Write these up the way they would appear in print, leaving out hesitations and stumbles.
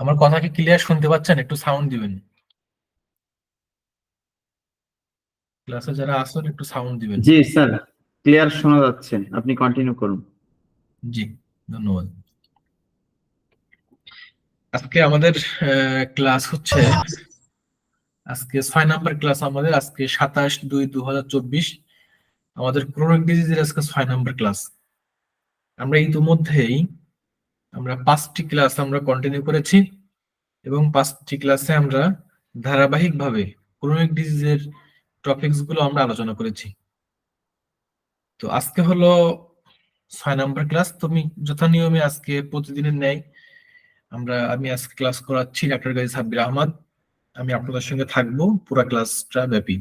আমার কথা কি ক্লিয়ার শুনতে পাচ্ছেন? একটু সাউন্ড দিবেন। ক্লাসে যারা আসেন একটু সাউন্ড দিবেন। জি স্যার, ক্লিয়ার শোনা যাচ্ছে, আপনি কন্টিনিউ করুন। জি, ধন্যবাদ। আজকে আমাদের ক্লাস হচ্ছে, আজকে 6 নাম্বার ক্লাস আমাদের। আজকে 27/2/2024 আমাদের ক্রনিক ডিজিজের আজকে 6 নাম্বার ক্লাস। আমরা ইতিমধ্যেই আমরা 5টি ক্লাস আমরা কন্টিনিউ করেছি এবং 5টি ক্লাসে আমরা ধারাবাহিকভাবে ক্রনিক ডিজিজের টপিকস গুলো আমরা আলোচনা করেছি। তো আজকে হলো 6 নাম্বার ক্লাস। তুমি যথা নিয়মে আজকে প্রতিদিনের ন্যায় আমি আজকে ক্লাস করাচ্ছি, ডাক্তার গাজী সাব্বির আহমদ। আমি আপনাদের সঙ্গে থাকবো পুরো ক্লাসটা ব্যাপী।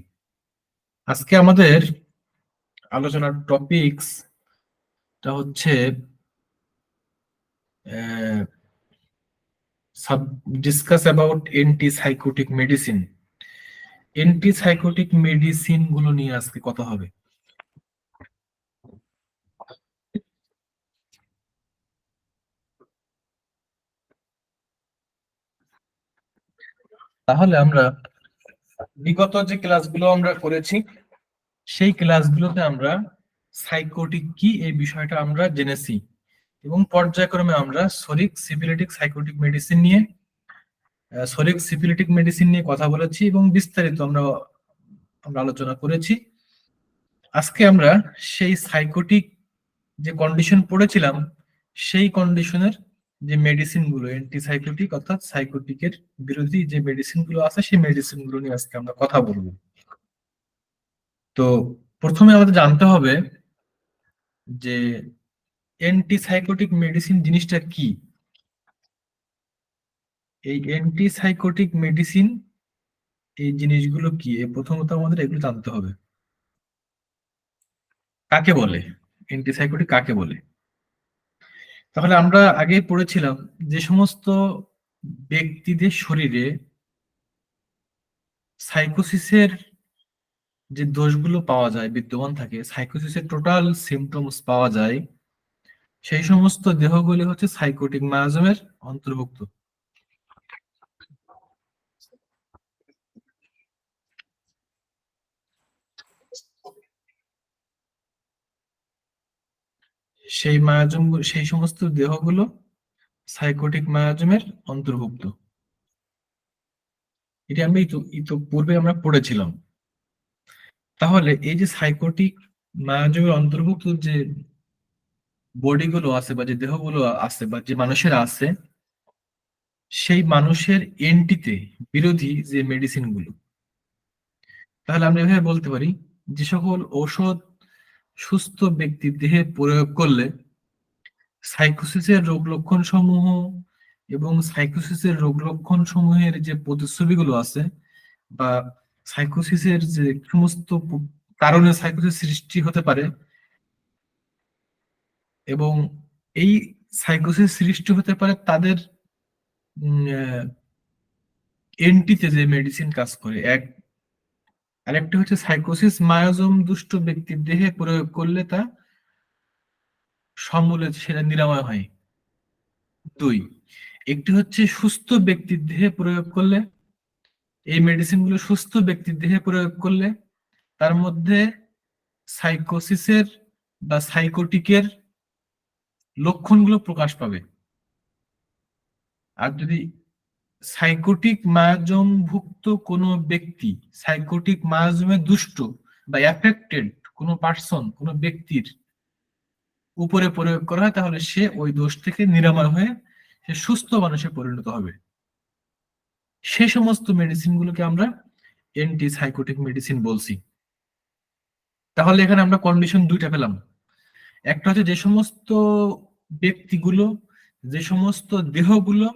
আজকে আমাদের আলোচনার টপিকসটা হচ্ছে discuss about antipsychotic medicine. Antipsychotic medicine গুলো নিয়ে আজকে কথা হবে। তাহলে আমরা বিগত যে ক্লাসগুলো আমরা করেছি সেই ক্লাসগুলোতে আমরা সাইকোটিক কি এই বিষয়টা আমরা জেনেছি এবং পর্যায়ক্রমে আমরা সরিক সিফিলিটিক মেডিসিন নিয়ে কথা বলেছি এবং বিস্তারিত আমরা আমরা আলোচনা করেছি। আজকে আমরা সেই সাইকোটিক যে কন্ডিশন পড়েছিলাম সেই কন্ডিশনের যে মেডিসিন গুলো অ্যান্টিসাইকোটিক অর্থাৎ সাইকোটিকের বিরোধী যে মেডিসিন গুলো আছে সেই মেডিসিন গুলো নিয়ে আজকে আমরা কথা বলবো। তো প্রথমে আমাদের জানতে হবে যে অ্যান্টিসাইকোটিক মেডিসিন জিনিসটা কি। এই অ্যান্টিসাইকোটিক মেডিসিন এই জিনিসগুলো কি, প্রথমত আমাদের এগুলো জানতে হবে। কাকে বলে অ্যান্টিসাইকোটিক, কাকে বলে? তাহলে আমরা আগে পড়েছিলাম যে সমস্ত ব্যক্তিদের শরীরে সাইকোসিসের যে দোষগুলো পাওয়া যায়, বিদ্যমান থাকে, সাইকোসিসের টোটাল সিমটমস পাওয়া যায়, সেই সমস্ত দেহগুলি হচ্ছে সাইকোটিক মায়াজমের অন্তর্ভুক্ত। সেই সমস্ত দেহগুলো সাইকোটিক মায়াজমের অন্তর্ভুক্ত। এটি আমি পূর্বে আমরা পড়েছিলাম। তাহলে এই যে সাইকোটিক মায়াজমের অন্তর্ভুক্ত যে বডিগুলো আছে বা যে দেহগুলো আছে বা যে মানুষের আছে, সেই মানুষের এন্টিতে বিরোধী যে মেডিসিন গুলো, তাহলে আমরা এভাবে বলতে পারি যে সকল ঔষধ সুস্থ ব্যক্তির দেহে প্রয়োগ করলে সাইকোসিসের রোগ লক্ষণ সমূহ এবং সাইকোসিসের রোগ লক্ষণ সমূহের যে প্রতিচ্ছবিগুলো আছে বা সাইকোসিসের যে সমস্ত কারণে সাইকোসিস সৃষ্টি হতে পারে এবং এই সাইকোসিস সৃষ্টি হতে পারে তাদের এন্টিতে যে মেডিসিন কাজ করে আরেকটা হচ্ছে সাইকোসিস মায়োজম দুষ্ট ব্যক্তির দেহে প্রয়োগ করলে তা সমূলে সেটা নিরাময় হয়। দুই, একটি হচ্ছে সুস্থ ব্যক্তির দেহে প্রয়োগ করলে, এই মেডিসিন গুলো সুস্থ ব্যক্তির দেহে প্রয়োগ করলে তার মধ্যে সাইকোসিসের বা সাইকোটিকের লক্ষণগুলো প্রকাশ পাবে। আর যদি সাইকোটিক মায়াজম ভুক্ত কোনো ব্যক্তি, সাইকোটিক মায়াজমে দুষ্ট বা অ্যাফেক্টেড কোনো পার্সন, কোনো ব্যক্তির উপরে প্রয়োগ করা হয়, তাহলে সে ওই দোষ থেকে নিরাময় হয়ে সে সুস্থ মানুষে পরিণত হবে। সেই সমস্ত মেডিসিন গুলোকে আমরা অ্যান্টি সাইকোটিক মেডিসিন বলছি। তাহলে এখানে আমরা কন্ডিশন দুইটা পেলাম। একটা হচ্ছে যে সমস্ত ব্যক্তিগুলো, যে সমস্ত দেহগুলো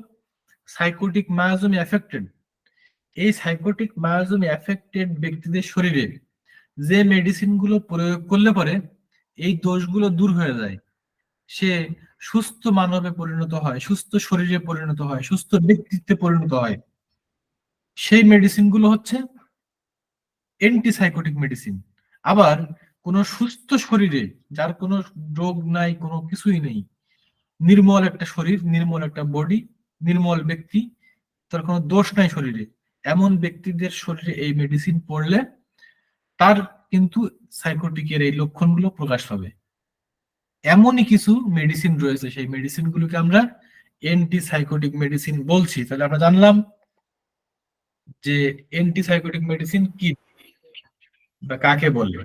সাইকোটিক মায়াজমে অ্যাফেক্টেড, এই সাইকোটিক মায়াজমে অ্যাফেক্টেড ব্যক্তিদের শরীরে যে মেডিসিন গুলো প্রয়োগ করলে পরে এই দোষগুলো দূর হয়ে যায়, সে সুস্থ মানবে পরিণত হয়, সুস্থ শরীরে পরিণত হয়, সুস্থ ব্যক্তিত্বে পরিণত হয়, সেই মেডিসিন গুলো হচ্ছে অ্যান্টিসাইকোটিক মেডিসিন। আবার কোন সুস্থ শরীরে, যার কোনো রোগ নাই, কোনো কিছুই নেই, নির্মল একটা শরীর, নির্মল একটা বডি, নির্মল ব্যক্তি, তার কোনো দোষ নাই শরীরে, এমন ব্যক্তিদের শরীরে এই মেডিসিন পড়লে তার কিন্তু সাইকোটিকের এই লক্ষণগুলো প্রকাশ পাবে। এমনই কিছু মেডিসিন রয়েছে, সেই মেডিসিন গুলোকে আমরা অ্যান্টি সাইকোটিক মেডিসিন বলছি। তাহলে আমরা জানলাম যে অ্যান্টি সাইকোটিক মেডিসিন কি বা কাকে বলে।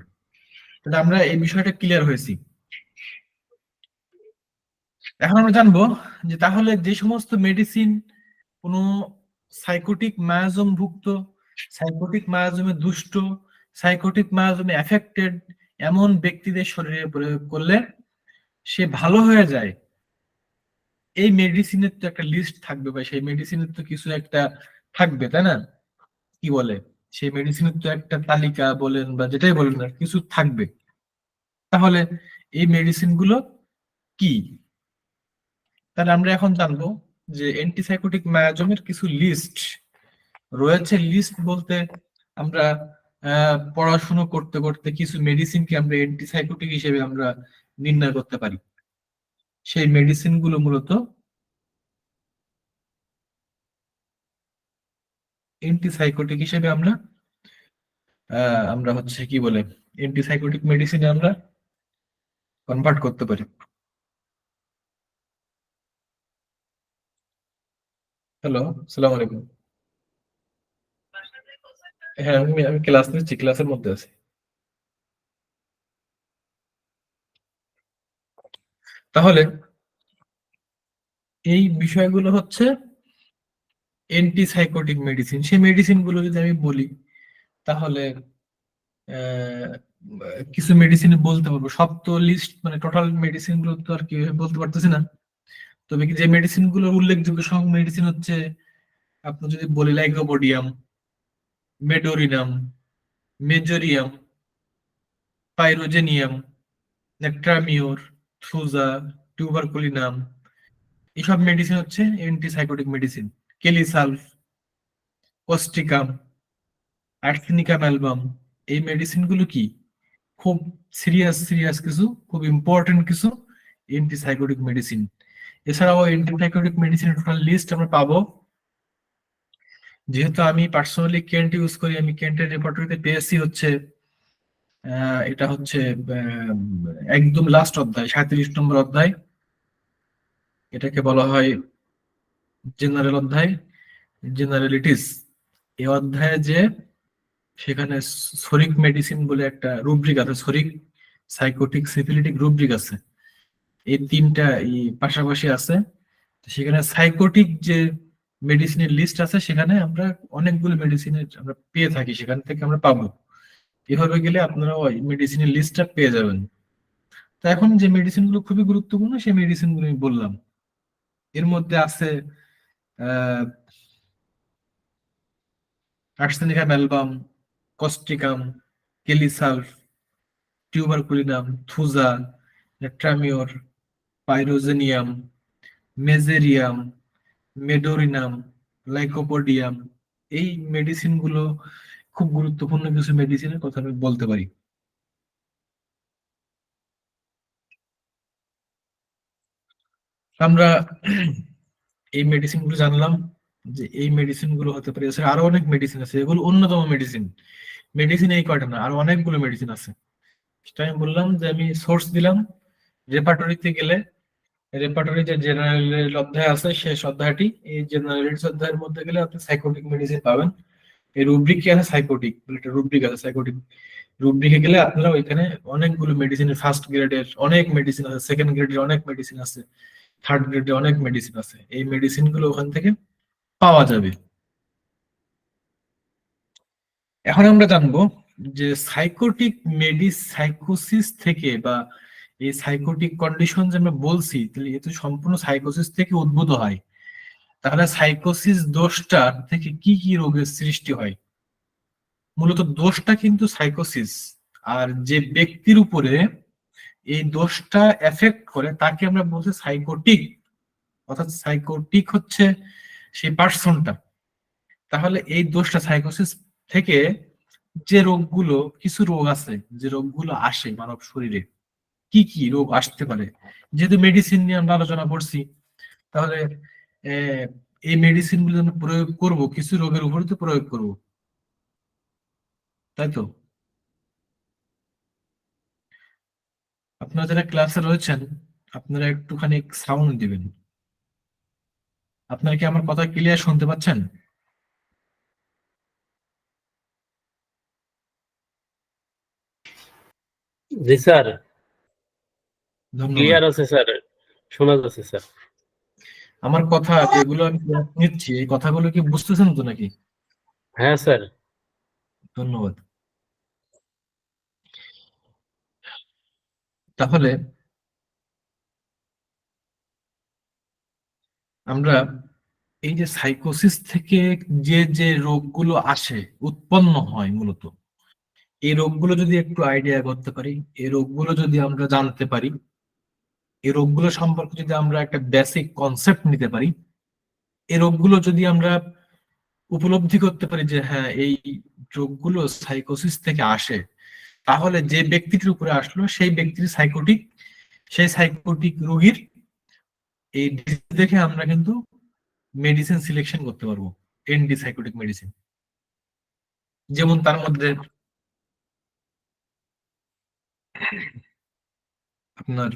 তাহলে আমরা এই বিষয়টা ক্লিয়ার হয়েছি। এখন আমরা জানবো যে তাহলে যে সমস্ত মেডিসিন কোনো সাইকোটিক মায়াজম ভুক্ত, সাইকোটিক মায়াজমে দুষ্ট, সাইকোটিক মায়াজমে অ্যাফেক্টেড এমন ব্যক্তিদের শরীরে প্রয়োগ করলে সে ভালো হয়ে যায়, এই মেডিসিনের তো একটা লিস্ট থাকবে, বা সেই মেডিসিনের তো কিছু একটা থাকবে, তাই না? কি বলে, সেই মেডিসিনের তো একটা তালিকা বলেন বা যেটাই বলেন না, কিছু থাকবে। তাহলে এই মেডিসিন গুলো কি? তাহলে আমরা এখন জানবো যে অ্যান্টিসাইকোটিক মায়াজমের কিছু লিস্ট রয়েছে। লিস্ট বলতে আমরা পড়াশোনা করতে করতে কিছু মেডিসিনকে আমরা অ্যান্টিসাইকোটিক হিসেবে আমরা নির্ণয় করতে পারি। সেই মেডিসিন গুলো মূলত অ্যান্টিসাইকোটিক হিসেবে আমরা আমরা হচ্ছে কি বলে অ্যান্টিসাইকোটিক মেডিসিনে আমরা কনভার্ট করতে পারি। হ্যালো, আসসালামু আলাইকুম। হ্যাঁ, আমি আমি ক্লাস নিচ্ছি, ক্লাসের মধ্যে আছি। তাহলে এই বিষয়গুলো হচ্ছে অ্যান্টিসাইকোটিক মেডিসিন। সেই মেডিসিন গুলো যদি আমি বলি তাহলে আহ, কিছু মেডিসিন বলতে পারবো। সব তো লিস্ট মানে টোটাল মেডিসিন গুলো তো আর কি বলতে পারতেছি না। তবে কি যে মেডিসিন গুলো উল্লেখযোগ্য সব মেডিসিন হচ্ছে, আপনি যদি বলি lycopodium, medorrhinum, mezereum, pyrogenium, natrum mur, thuja, tuberculinum, এইসব মেডিসিন হচ্ছে antipsychotic medicine. Kali sulph, causticum, arsenicum album, এই মেডিসিন গুলো কি খুব সিরিয়াস সিরিয়াস কিছু, খুব ইম্পর্টেন্ট কিছু অ্যান্টিসাইকোটিক মেডিসিন। এছাড়াও অ্যান্টিসাইকোটিক মেডিসিনের টোটাল লিস্ট আমরা পাবো। যেহেতু আমি পার্সোনালি কেন্ট ইউজ করি, আমি কেন্টের রেপার্টরিতে পেয়েছি হচ্ছে এটা হচ্ছে একদম লাস্ট অধ্যায়, 37 নম্বর অধ্যায়। এটাকে বলা হয় জেনারেল অধ্যায়, জেনারেলিটিস। এই অধ্যায়ে যে সেখানে সরিক মেডিসিন বলে একটা রুব্রিক আছে, সরিক, সাইকোটিক, সিফিলিটিক রুব্রিক আছে। এই তিনটা এই পাশাপাশি আছে। তো সেখানে সাইকোটিক যে মেডিসিনের লিস্ট আছে, সেখানে আমরা অনেকগুলো মেডিসিনের আমরা পেয়ে থাকি, সেখান থেকে আমরা পাবো। এভাবে গেলে আপনারা ওই মেডিসিনের লিস্টটা পেয়ে যাবেন। তো এখন যে মেডিসিন গুলো খুবই গুরুত্বপূর্ণ সেই মেডিসিন গুলো আমি বললাম। এর মধ্যে আছে আহ arsenicum album, কস্ট্রিকাম, কেলিসালফ, tuberculinum, Thuja, নেট্রামিওর, পাইরোজেনিয়াম, মেজেরিয়াম, medorrhinum, lycopodium. এই মেডিসিন গুলো খুব গুরুত্বপূর্ণ কিছু মেডিসিনের কথা আমি বলতে পারি। আমরা এই মেডিসিন গুলো জানলাম যে এই মেডিসিন গুলো হতে পারে। এছাড়া আরো অনেক মেডিসিন আছে, এগুলো অন্যতম মেডিসিন। মেডিসিন এই কয়টা না, আরো অনেকগুলো মেডিসিন আছে। সেটা আমি বললাম যে আমি সোর্স দিলাম। রেপার্টরিতে গেলে রেপার্টরি যে জেনারেল অধ্যায় আছে শেষ অধ্যায়টি, এই জেনারেল অধ্যায়ের মধ্যে গেলে আপনি সাইকোটিক মেডিসিন পাবেন। এই রুব্রিক কি আছে, সাইকোটিক বলে একটা রুব্রিক আছে, সাইকোটিক রুব্রিকে গেলে আপনারা ওইখানে অনেকগুলো মেডিসিনের ফার্স্ট গ্রেডের অনেক মেডিসিন আছে, সেকেন্ড গ্রেডের অনেক মেডিসিন আছে, থার্ড গ্রেডের অনেক মেডিসিন আছে। এই মেডিসিন গুলো ওখান থেকে পাওয়া যাবে। এখন আমরা জানবো যে সাইকোটিক সাইকোসিস থেকে বা এই সাইকোটিক কন্ডিশন যে আমরা বলছি, তাহলে এ তো সম্পূর্ণ সাইকোসিস থেকে উদ্ভূত হয়। তাহলে সাইকোসিস দোষটা থেকে কি কি রোগের সৃষ্টি হয়? মূলত দোষটা কিন্তু সাইকোসিস, আর যে ব্যক্তির উপরে এই দোষটা এফেক্ট করে তাকে আমরা বলছি সাইকোটিক। অর্থাৎ সাইকোটিক হচ্ছে সেই পার্সনটা। তাহলে এই দোষটা সাইকোসিস থেকে যে রোগগুলো, কিছু রোগ আছে যে রোগগুলো আসে মানব শরীরে, কি কি রোগ আসতে পারে? যেহেতু মেডিসিন নিয়ে আমরা আলোচনা করছি, তাহলে এই মেডিসিন গুলো আমরা প্রয়োগ করব কিছু রোগের উপরে তো প্রয়োগ করব, তাই তো? আপনারা যারা ক্লাসে রয়েছেন আপনারা একটুখানি সাউন্ড দিবেন। আপনারা কি আমার কথা ক্লিয়ার শুনতে পাচ্ছেন? জি স্যার, ধন্যবাদ। ক্লিয়ার আছে স্যার, শোনা যাচ্ছে স্যার। আমার কথা যেগুলো আমি class নিচ্ছি এই কথাগুলো কি বুঝতেছেন তো নাকি? হ্যাঁ স্যার। ধন্যবাদ। তাহলে আমরা এই যে সাইকোসিস থেকে যে যে রোগগুলো আসে, উৎপন্ন হয় মূলত, এই রোগগুলো যদি একটু আইডিয়া করতে পারি, এই রোগগুলো যদি আমরা জানতে পারি, এই রোগগুলো সম্পর্কে যদি আমরা একটা বেসিক কনসেপ্ট নিতে পারি, এই রোগগুলো যদি আমরা উপলব্ধি করতে পারি যে হ্যাঁ এই রোগগুলো সাইকোসিস থেকে আসে, তাহলে যে ব্যক্তিটির উপরে আসলো সেই ব্যক্তির সাইকোটিক, সেই সাইকোটিক রোগীর এই disease দেখে আমরা কিন্তু মেডিসিন সিলেকশন করতে পারবো, এন্টি সাইকোটিক মেডিসিন। যেমন তার মধ্যে আপনার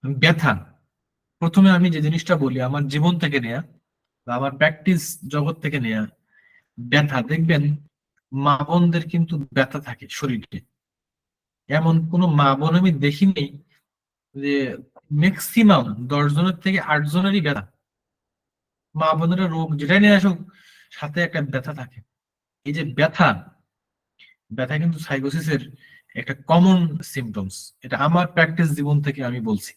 ব্যথা, প্রথমে আমি যে জিনিসটা বলি আমার জীবন থেকে নেয়া বা আমার প্র্যাকটিস জগৎ থেকে নেয়া, ব্যথা দেখবেন মা বোনদের কিন্তু ব্যথা থাকে শরীরে। এমন কোনো মা বোন আমি দেখিনি যে ম্যাক্সিমাম 10 জনের থেকে 8 জনেরই ব্যথা। মা বোনেরা রোগ যেটাই নিয়ে আসুক সাথে একটা ব্যথা থাকে। এই যে ব্যথা, ব্যথা কিন্তু সাইকোসিসের একটা কমন সিমটমস। এটা আমার প্র্যাকটিস জীবন থেকে আমি বলছি।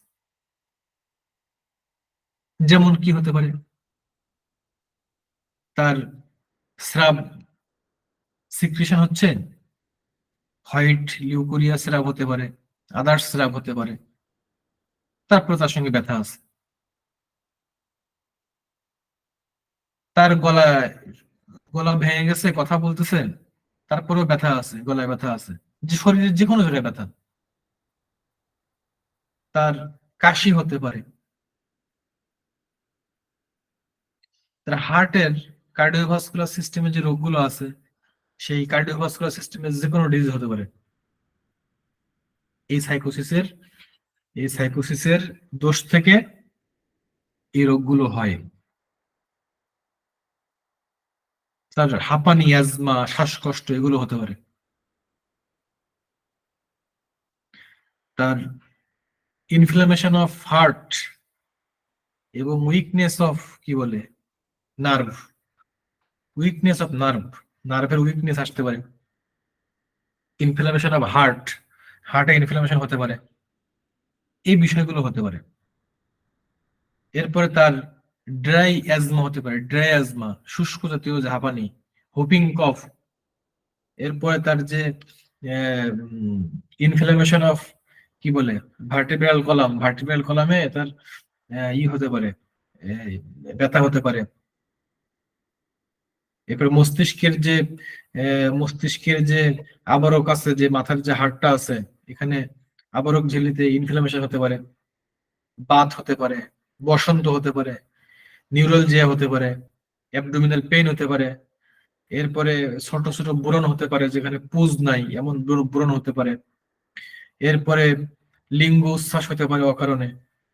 যেমন কি হতে পারে, তার স্রাব সিক্রেশন হচ্ছে, হোয়াইট লিউকোরিয়া স্রাব হতে পারে, আদার্স স্রাব হতে পারে, তারপরে তার সঙ্গে ব্যথা আছে। তার গলায়, গলা ভেঙে গেছে কথা বলতেছে, তারপরেও ব্যথা আছে, গলায় ব্যথা আছে, যে শরীরের যে কোনো জায়গায় ব্যথা। তার কাশি হতে পারে, তার হার্টের কার্ডিওভাস্কুলার সিস্টেমে যে রোগগুলো আছে সেই কার্ডিওভাস্কুলার সিস্টেমে যে কোনো ডিজিজ হতে পারে। এই সাইকোসিসের, এই সাইকোসিসের দোষ থেকে এই রোগগুলো হয়। তার হাঁপানি, অ্যাজমা, শ্বাসকষ্ট এগুলো হতে পারে। তার ইনফ্লামেশন অফ হার্ট এবং উইকনেস অফ কি বলে নার্ভ, উইকনেস অফ নার্ভ, নার্ভের উইকনেস আসতে পারে। ইনফ্লামেশন অফ হার্ট, হার্টে ইনফ্লামেশন হতে পারে। এই বিষয়গুলো হতে পারে। এরপরে তার ড্রাই অ্যাজমা হতে পারে, ড্রাই অ্যাজমা, শুষ্ক জাতীয় যে হাঁপানি, হুপিং কফ। এরপরে তার যে ইনফ্লামেশন অফ কি বলে ভার্টিব্রাল কলাম, ভার্টিব্রাল কলামে তার ই হতে পারে, এই, ব্যথা হতে পারে। এরপরে মস্তিষ্কের যে মস্তিষ্কের যে আবরক আছে, যে মাথার যে হাড়টা আছে এখানে আবরক ঝিল্লিতে ইনফ্লামেশন হতে পারে, বাত হতে পারে, বসন্ত হতে পারে, নিউরালজিয়া হতে পারে, অ্যাবডোমিনাল পেইন হতে পারে। এরপরে ছোট ছোট ব্রণ হতে পারে যেখানে পুজ নাই এমন ব্রণ হতে পারে। এরপরে লিঙ্গ উচ্ছ্বাস হতে পারে অকারণে,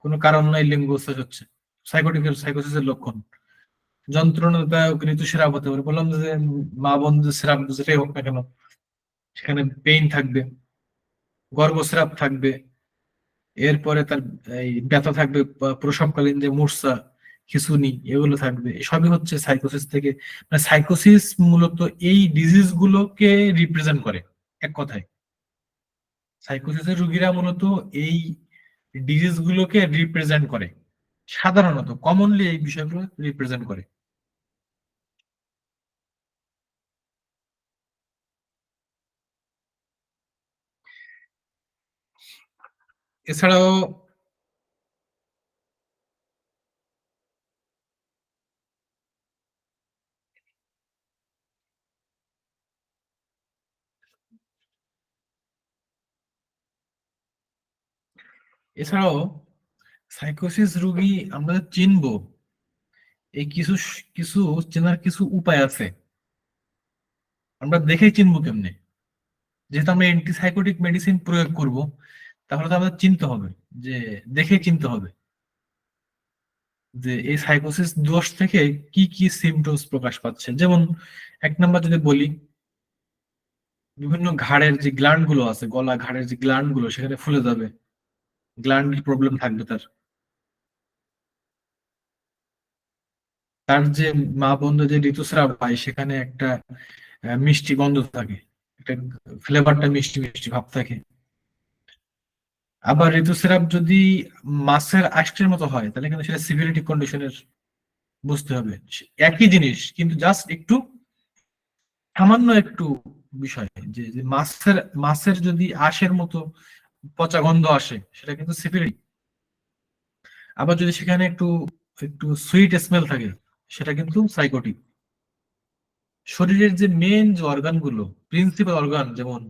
কোনো কারণ নাই লিঙ্গ উচ্ছ্বাস হচ্ছে, সাইকোটিক্যাল সাইকোসিসের লক্ষণ। যন্ত্রণাদায়ক ঋতুস্রাব হতে পারে, বললাম যে মা বোন যে স্রাব যেটাই হোক না কেন সেখানে পেইন থাকবে, গর্ভস্রাব থাকবে। এরপরে তার এই ব্যথা থাকবে, প্রসবকালীন যে মূর্ছা, খিঁচুনি এগুলো থাকবে। সবই হচ্ছে সাইকোসিস থেকে। মানে সাইকোসিস মূলত এই ডিজিজ গুলোকে রিপ্রেজেন্ট করে। এক কথায় সাইকোসিসের রোগীরা মূলত এই ডিজিজ গুলোকে রিপ্রেজেন্ট করে, সাধারণত কমনলি এই বিষয়গুলো রিপ্রেজেন্ট করে। এছাড়াও এছাড়াও সাইকোসিস রোগী আমরা চিনবো এই কিছু কিছু চেনার কিছু উপায় আছে, আমরা দেখেই চিনবো কেমনে। যেহেতু আমরা অ্যান্টিসাইকোটিক মেডিসিন প্রয়োগ করব, তাহলে তো আমাদের চিনতে হবে, যে দেখেই চিনতে হবে যে এই সাইকোসিস দোষ থেকে কি কি সিমটমস প্রকাশ পাচ্ছে। যেমন এক নাম্বার যদি বলি, বিভিন্ন ঘাড়ের যে গ্ল্যান্ড গুলো আছে, গলা ঘাড়ের যে গ্ল্যান্ড গুলো, সেখানে ফুলে যাবে, গ্ল্যান্ডের প্রবলেম থাকবে তার। তার যে মা বন্ধ যে ঋতুস্রাব হয়, সেখানে একটা মিষ্টি গন্ধ থাকে, একটা ফ্লেভারটা মিষ্টি মিষ্টি ভাব থাকে। আবার ঋতুস্রাব যদি মাছের আষ্টের মতো হয়, তাহলে কিন্তু সেটা সিভিরিটি কন্ডিশনের বুঝতে হবে। একই জিনিস কিন্তু জাস্ট একটু সামান্য একটু বিষয়, যে যে মাছের মাছের যদি আঁশের মতো পচা গন্ধ আসে, সেটা কিন্তু সিভিরিটি। আবার যদি সেখানে একটু একটু সুইট স্মেল থাকে, সেটা কিন্তু সাইকোটিক। শরীরের যে মেন যে অর্গান গুলো, প্রিন্সিপাল অর্গান, যেমন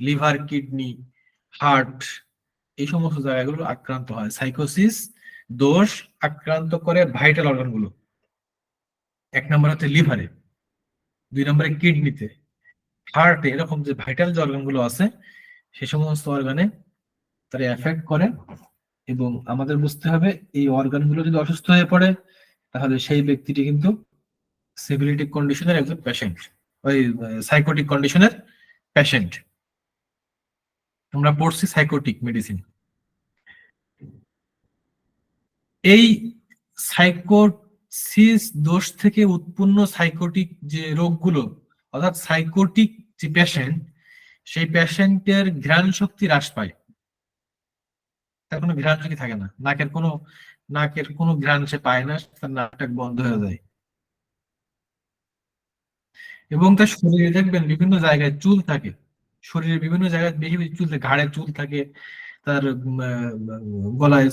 লিভার, কিডনি, হার্ট, এই সমস্ত জায়গাগুলো আক্রান্ত হয়। সাইকোসিস দোষ আক্রান্ত করে ভাইটাল অর্গান গুলো। এক নম্বর হচ্ছে লিভারে, 2 নম্বরে কিডনিতে, হার্টে, এরকম যে ভাইটাল যে অর্গান গুলো আছে, সে সমস্ত অর্গানে তারা এফেক্ট করে। এবং আমাদের বুঝতে হবে, এই অর্গান গুলো যদি অসুস্থ হয়ে পড়ে, তাহলে সেই ব্যক্তিটি কিন্তু সিভিলিটিক কন্ডিশনের একজন পেশেন্ট, ওই সাইকোটিক কন্ডিশনের পেশেন্ট। আমরা পড়ছি সাইকোটিক মেডিসিন। এই সাইকোসিস দোষ থেকে উৎপন্ন সাইকোটিক যে রোগগুলো, অর্থাৎ সাইকোটিক যে পেশেন্ট, সেই পেশেন্টের ঘ্রাণ শক্তি হ্রাস পায়, তার কোনো ঘ্রাণ শক্তি থাকে না, নাকের কোনো ঘ্রাণ সে পায় না, তার নাকটা বন্ধ হয়ে যায়। এবং তার শরীরে দেখবেন বিভিন্ন জায়গায় চুল থাকে, শরীরের বিভিন্ন জায়গায় বেশি বেশি চুল থাকে, ঘাড়ে চুল থাকে, তার গলায়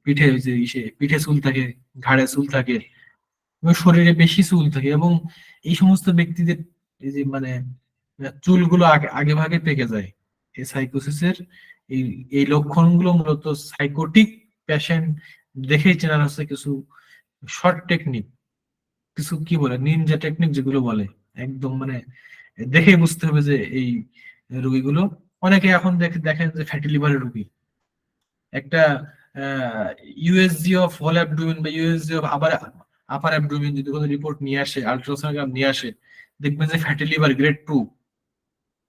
পিঠে যে পিঠে চুল থাকে, ঘাড়ে চুল থাকে, এবং শরীরে বেশি চুল থাকে। এবং এই সমস্ত ব্যক্তিদের এই যে মানে চুলগুলো আগে আগে ভাগে পেকে যায়। এই সাইকোসিসের এই এই লক্ষণগুলো মূলত সাইকোটিক পেশেন্ট দেখেই চেনা হচ্ছে কিছু শর্ট টেকনিক, কিছু কি বলে নিনজা টেকনিক যেগুলো বলে, একদম মানে দেখেই বুঝতে হবে যে এই রোগীগুলো। অনেকে এখন দেখেন যে ফ্যাটি লিভারের রোগী, একটা ইউএসজি অফ হোল অ্যাবডোমেন বা ইউএসজি অফ আপার অ্যাবডোমেন যদি কোনো রিপোর্ট নিয়ে আসে, আল্ট্রাসোনোগ্রাম নিয়ে আসে, দেখবেন যে ফ্যাটি লিভার গ্রেড 2,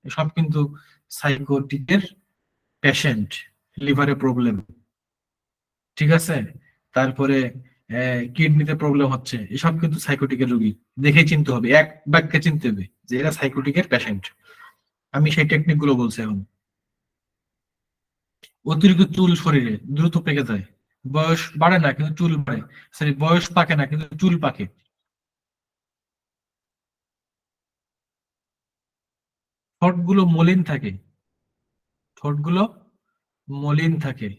সব কিন্তু সাইকোটিকের পেশেন্ট, লিভারে প্রবলেম, ঠিক আছে। তারপরে কিডনিতে প্রবলেম হচ্ছে, এসব কিন্তু সাইকোটিকের রোগী। দেখে চিনতে হবে, এক বাক্যে চিনতে হবে যে এরা সাইকোটিকের পেশেন্ট। আমি সেই টেকনিক গুলো বলছি এখন। অতিরিক্ত চুল শরীরে দ্রুত পেকে যায়, বয়স বাড়ে না কিন্তু চুল বাড়ে, সরি বয়স পাকে না কিন্তু চুল পাকে। ঠোঁটগুলো মলিন থাকে, ঠোঁটগুলো মলিন থাকে।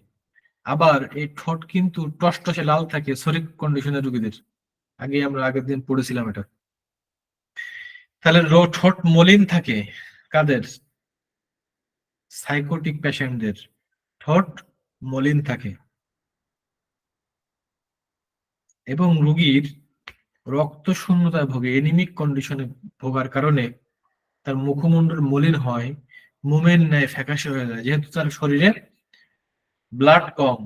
আবার এই ঠোঁট কিন্তু টসটসে লাল থাকে সরিক কন্ডিশনের রোগীদের, আগে আমরা আগের দিন পড়েছিলাম এটা। তাহলে ঠোঁট মলিন থাকে কাদের? সাইকোটিক পেশেন্টদের ঠোঁট মলিন থাকে। এবং রোগীর রক্ত শূন্যতায় ভোগে, এনিমিক কন্ডিশনে ভোগার কারণে তার মুখমণ্ডল মলিন হয়, মোমের ন্যায় ফ্যাকাশে হয়ে যায়, যেহেতু তার শরীরে ব্লাড কম,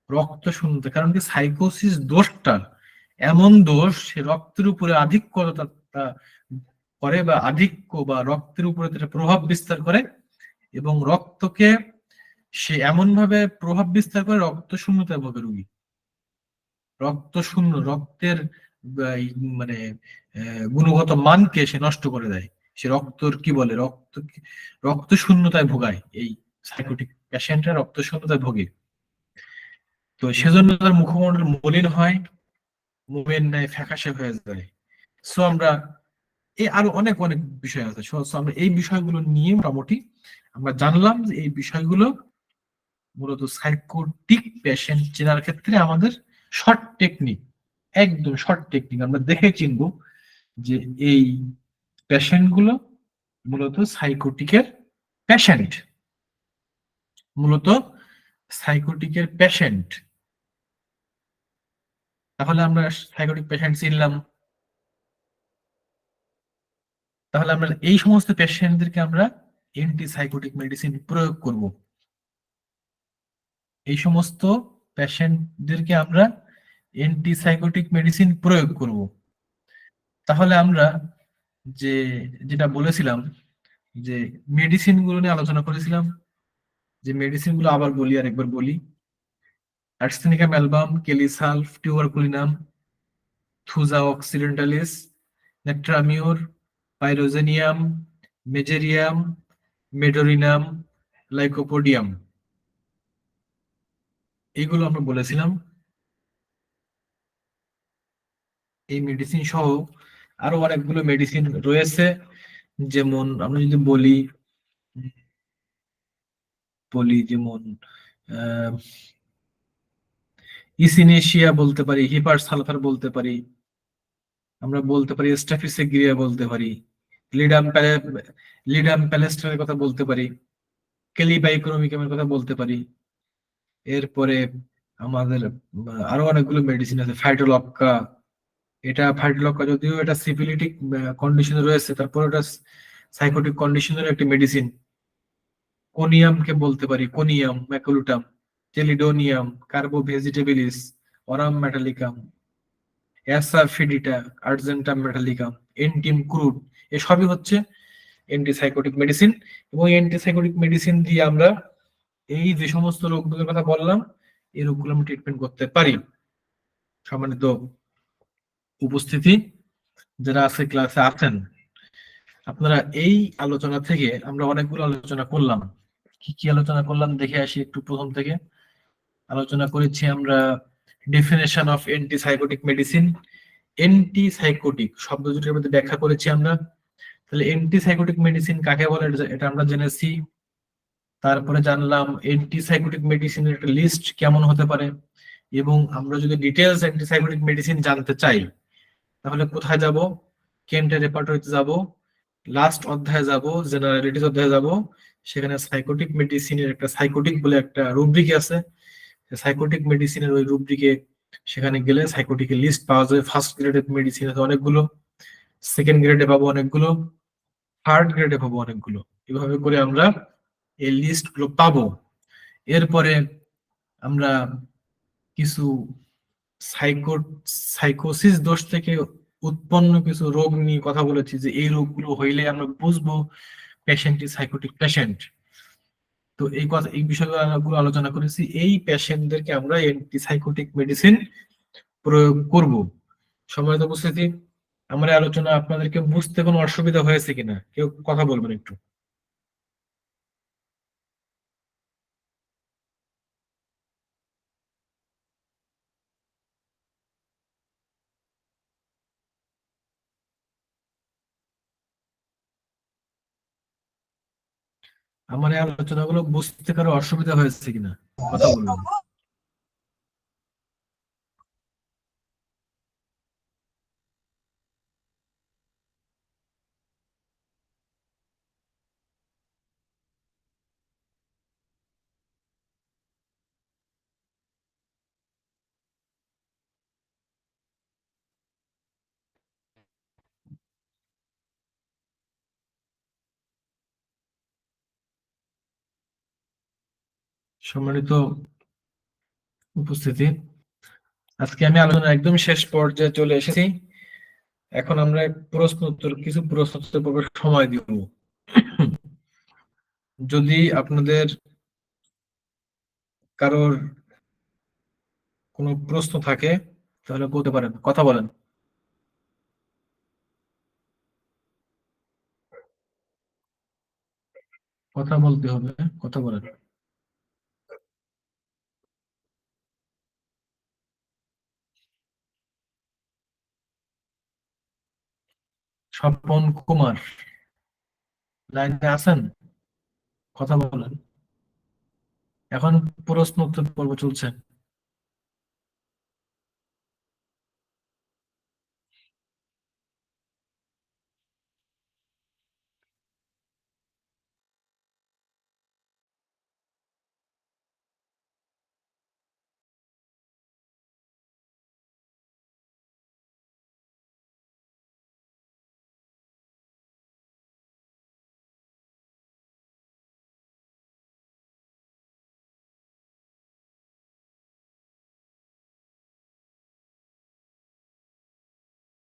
রক্ত শূন্যতা। কারণ কি, সাইকোসিস দোষটা এমন দোষ, সে রক্তের উপরে আধিক্যতা করে, বা আধিক্য বা রক্তের উপরে তার প্রভাব বিস্তার করে, এবং রক্তকে সে এমন ভাবে প্রভাব বিস্তার করে, রক্ত শূন্যতায় ভোগে রোগী। রক্ত শূন্য, রক্তের এই মানে গুণগত মানকে সে নষ্ট করে দেয়। সে রক্তর কি বলে, রক্ত শূন্যতায় ভোগায়। এই সাইকোটিক পেশেন্টরা রক্ত শূন্যতায় ভোগে, তো সেজন্য তার মুখমণ্ডল মলিন হয়, মোমের ন্যায় ফ্যাকাশে হয়ে যায়। সো আমরা এই আরো অনেক অনেক বিষয় আছে। So আমরা এই বিষয়গুলো নিয়ে মোটামুটি আমরা জানলাম যে এই বিষয়গুলো মূলত সাইকোটিক পেশেন্ট চেনার ক্ষেত্রে আমাদের শর্ট টেকনিক, একদম শর্ট টেকনিক আমরা দেখে চিনবো যে এই পেশেন্ট গুলো মূলত সাইকোটিকের পেশেন্ট, মূলত সাইকোটিকের পেশেন্ট। এবার আমরা একটু দেখি যে সাইকোসিস দোষ থেকে উৎপন্ন সাইকোটিক যে রোগগুলো, অর্থাৎ সাইকোটিক যে পেশেন্ট, সেই পেশেন্টের ঘ্রাণ শক্তি হ্রাস পায়। তাহলে আমরা সাইকোটিক পেশেন্ট চিনলাম। তাহলে আমরা এই সমস্ত পেশেন্টদেরকে আমরা অ্যান্টিসাইকোটিক মেডিসিন প্রয়োগ করব। এই সমস্ত পেশেন্টদেরকে আমরা অ্যান্টিসাইকোটিক মেডিসিন প্রয়োগ করব। তাহলে আমরা যেটা বলেছিলাম যে মেডিসিন গুলো নিয়ে আলোচনা করেছিলাম, যে মেডিসিন গুলো আবার বলি, আর একবার বলি: arsenicum album, কেলিসালফ, tuberculinum, Thuja occidentalis, নেট্রামিউর, পাইরোজেনিয়াম, মেজেরিয়াম, medorrhinum, lycopodium, এইগুলো আমরা বলেছিলাম। এই মেডিসিন সহ আরো অনেকগুলো মেডিসিন রয়েছে, যেমন আমরা যদি বলি বলি যেমন ইসিনেশিয়া বলতে পারি, হিপার সালফার বলতে পারি, আমরা বলতে পারি স্ট্যাফিসেগ্রিয়া বলতে পারি, লিডাম লিডাম প্যালেস্ট্রার কথা বলতে পারি, কেলিবাইক্রোমিকামের কথা বলতে পারি। এরপরে আমাদের আরো অনেকগুলো মেডিসিন আছে, ফাইটোলক্কা। ফাইটোলক্কা যদিও এটা সিফিলিটিক কন্ডিশনে রয়েছে, তারপর এটা সাইকোটিক কন্ডিশনের একটি মেডিসিন। কোনিয়ামকে বলতে পারি, conium maculatum, chelidonium, carbo vegetabilis, aurum metallicum, asafoetida, argentum metallicum, antim crud, এসবই হচ্ছে অ্যান্টিসাইকোটিক মেডিসিন। এবং অ্যান্টিসাইকোটিক মেডিসিন দিয়ে আমরা এই যে সমস্ত রোগগুলোর কথা বললাম, এই রোগগুলো আমরা ট্রিটমেন্ট করতে পারি। সম্মানিত উপস্থিতি যারা আছে, ক্লাসে আছেন, আপনারা এই আলোচনা থেকে আমরা অনেকগুলো আলোচনা করলাম। কি কি আলোচনা করলাম দেখে আসি একটু। প্রথম থেকে আলোচনা করেছি আমরা definition of antipsychotic medicine. Antipsychotic শব্দ দুটির মধ্যে ব্যাখ্যা করেছি আমরা। তাহলে অ্যান্টিসাইকোটিক মেডিসিন কাকে বলে এটা আমরা জেনেছি। তারপরে জানলাম অ্যান্টিসাইকোটিক মেডিসিনের একটা লিস্ট কেমন হতে পারে, এবং আমরা যদি ডিটেলস অ্যান্টিসাইকোটিক মেডিসিন জানতে চাই তাহলে কোথায় যাব? কেন্টের রেপার্টরিতে যাব, লাস্ট অধ্যায়ে যাব, জেনারেলিটিস অধ্যায়ে যাব। সেখানে সাইকোটিক মেডিসিনের একটা সাইকোটিক বলে একটা রুব্রিক আছে। সাইকোটিক মেডিসিনের ওই রুব্রিকে সেখানে গেলে সাইকোটিকের লিস্ট পাওয়া যায়। ফার্স্ট গ্রেডের মেডিসিন আছে অনেকগুলো, সেকেন্ড গ্রেডে পাবো অনেকগুলো, থার্ড গ্রেডে পাবো অনেকগুলো। এভাবে করে আমরা এই লিস্ট গুলো পাবো। এরপরে আমরা কিছু সাইকোসিস দোষ থেকে উৎপন্ন কিছু রোগ নিয়ে কথা বলেছি, যে এই রোগগুলো হইলে আমরা বুঝবো পেশেন্ট ইজ সাইকোটিক পেশেন্ট। তো এই বিষয়গুলো আলোচনা করেছি। এই পেশেন্টদেরকে আমরা অ্যান্টিসাইকোটিক মেডিসিন প্রয়োগ করব। সম্মানিত উপস্থিতি, আমার এই আলোচনা আপনাদেরকে বুঝতে কোনো অসুবিধা হয়েছে কিনা কেউ কথা বলবেন একটু। আমার এই আলোচনাগুলো বুঝতে কারো অসুবিধা হয়েছে কিনা কথা বলবেন। সম্মানিত উপস্থিতি, আজকে আমি আলোচনা একদম শেষ পর্যায়ে চলে এসেছি। এখন আমরা কিছু প্রশ্ন উত্তর পর্বের সময় দিব। যদি আপনাদের কারোর কোনো প্রশ্ন থাকে তাহলে বলতে পারেন, কথা বলেন। কথা বলতে হবে, কথা বলেন। স্বপন কুমার লাইনে আছেন? কথা বলেন। এখন প্রশ্ন উত্তর পর্ব চলছে।